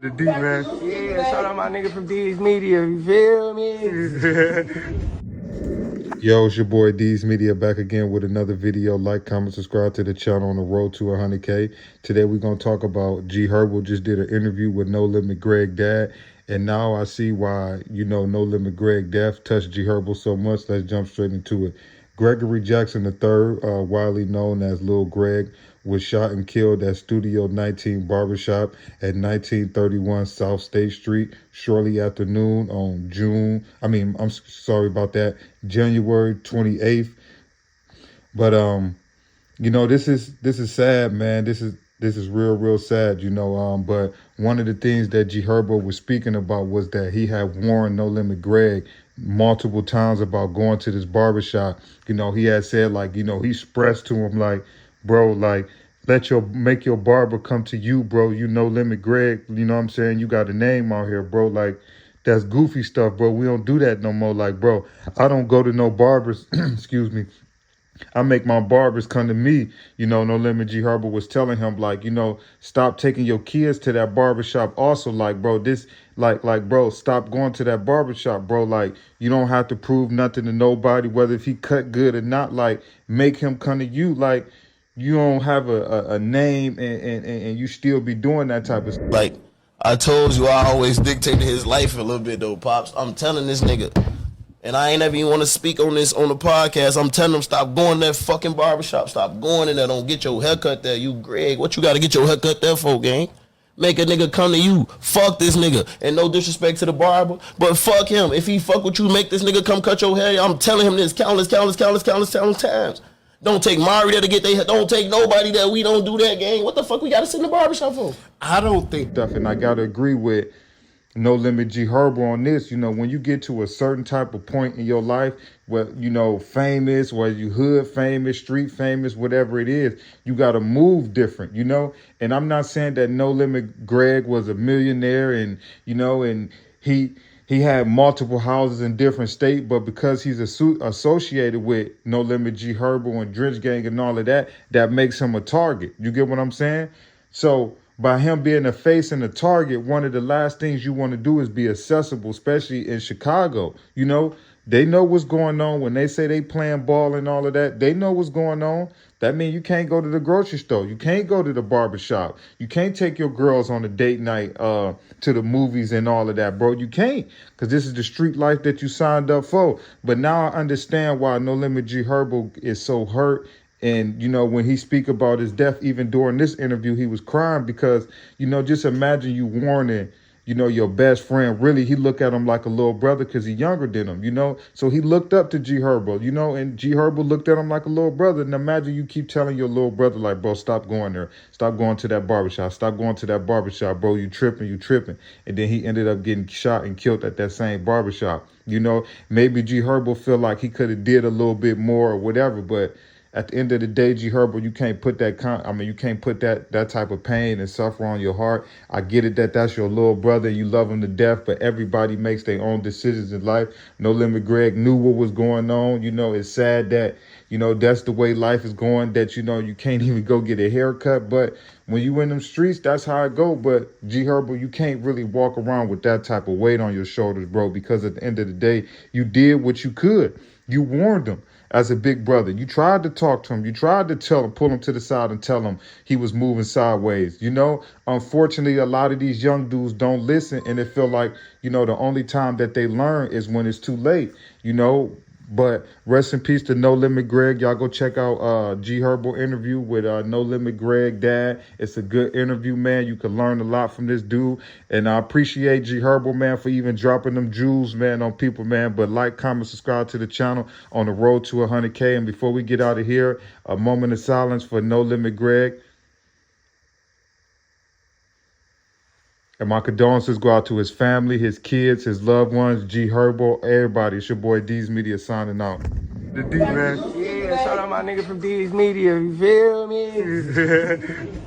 The D, man. Yeah, shout out my nigga from D's Media, you feel me? Yo, it's your boy D's Media back again with another video. Like, comment, subscribe to the channel on the road to 100K. Today we're going to talk about G Herbo just did an interview with No Limit Greg dad. And now I see why, No Limit Greg death touched G Herbo so much. Let's jump straight into it. Gregory Jackson III, widely known as Lil Greg, was shot and killed at Studio 19 Barbershop at 1931 South State Street shortly after noon on January 28th. But this is sad, man. This is real sad, but one of the things that G Herbo was speaking about was that he had warned No Limit Greg multiple times about going to this barbershop. He had said, he expressed to him, bro, make your barber come to you, bro. Limit Greg, you know what I'm saying? You got a name out here, bro. That's goofy stuff, bro. We don't do that no more. Bro, I don't go to no barbers, excuse me. I make my barbers come to me. No Limit G Herbo was telling him, stop taking your kids to that barbershop. Also, bro, stop going to that barbershop, bro. You don't have to prove nothing to nobody, whether if he cut good or not. Make him come to you. You don't have a name and you still be doing that type of stuff. Like I told you, I always dictated his life a little bit though, Pops. I'm telling this nigga, and I ain't ever even want to speak on this on the podcast. I'm telling him, stop going to that fucking barbershop. Stop going in there. Don't get your haircut there. You Greg, what you got to get your haircut there for, gang? Make a nigga come to you. Fuck this nigga. And no disrespect to the barber, but fuck him. If he fuck with you, make this nigga come cut your hair. I'm telling him this countless times. Don't take Mari there to get their hair. Don't take nobody there. We don't do that, gang. What the fuck we got to sit in the barbershop for? I don't think stuff, and I got to agree with No Limit G Herbo on this. When you get to a certain type of point in your life where, famous, whether you hood famous, street famous, whatever it is, you got to move different, And I'm not saying that No Limit Greg was a millionaire and he had multiple houses in different states, but because he's associated with No Limit G Herbo and Drench Gang and all of that, that makes him a target. You get what I'm saying? So by him being a face and a target, one of the last things you want to do is be accessible, especially in Chicago. They know what's going on. When they say they playing ball and all of that, they know what's going on. That means you can't go to the grocery store. You can't go to the barbershop. You can't take your girls on a date night to the movies and all of that, bro. You can't, because this is the street life that you signed up for. But now I understand why No Limit G Herbo is so hurt. And, when he speak about his death, even during this interview, he was crying because, just imagine you warning, your best friend. Really, he looked at him like a little brother because he's younger than him, So he looked up to G Herbo, and G Herbo looked at him like a little brother. And imagine you keep telling your little brother, bro, stop going there. Stop going to that barbershop. Stop going to that barbershop, bro. You tripping. And then he ended up getting shot and killed at that same barbershop. Maybe G Herbo feel like he could have did a little bit more or whatever, but at the end of the day, G Herbo, you can't put you can't put that type of pain and suffering on your heart. I get it that that's your little brother and you love him to death, but everybody makes their own decisions in life. No Limit Greg knew what was going on. It's sad that, that's the way life is going, that, you can't even go get a haircut. But when you in them streets, that's how it go. But G Herbo, you can't really walk around with that type of weight on your shoulders, bro, because at the end of the day, you did what you could. You warned him. As a big brother, you tried to talk to him. You tried to pull him to the side and tell him he was moving sideways. Unfortunately, a lot of these young dudes don't listen, and they feel like, the only time that they learn is when it's too late, But rest in peace to No Limit Greg. Y'all go check out G Herbo interview with No Limit Greg dad. It's a good interview, man. You can learn a lot from this dude. And I appreciate G Herbo, man, for even dropping them jewels, man, on people, man. But like, comment, subscribe to the channel on the road to 100K. And before we get out of here, a moment of silence for No Limit Greg. And my condolences go out to his family, his kids, his loved ones, G Herbo, everybody. It's your boy D's Media signing out. The D, man. Yeah, shout out my nigga from D's Media, you feel me?